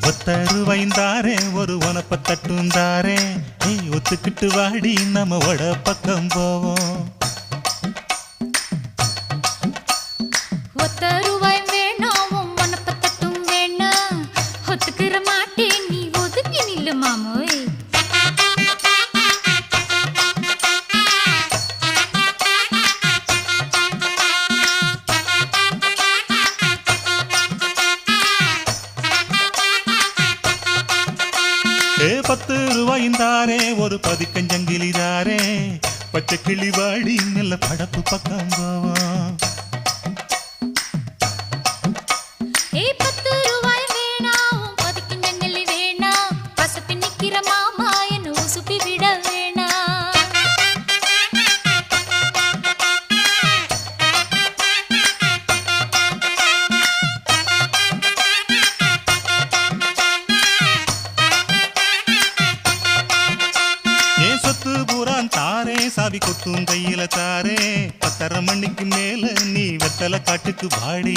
ஒத்தருவைந்தாரே ஒரு உனப்ப தட்டுந்தாரே ஒத்துக்கிட்டு வாடி நம்ம வட பக்கம் போவோம். ஒத்தருவாய் வேணாம் உனப்ப தட்டும் வேணாம் ஒத்துக்கிற மாட்டேன் நீ ஒதுங்கி நில்லு மாமோய். ₹10 ஒரு பதிக்கஞ்சங்கிலிதாரே பச்சை கிளி வாடி நல்ல படப்பு பக்கம் போவோம். ₹10 வேணாம் பதிக்கஞ்சங்கிலி வேணாம் பசப்பி நிக்கிற மாமா என்ன உசுப்பி விட வேணாம். சொத்து பூரான் தாரே சாவி கொத்தும் கையில தாரே 10:30 மணிக்கு மேல நீ வெத்தலை காட்டுக்கு வாடி.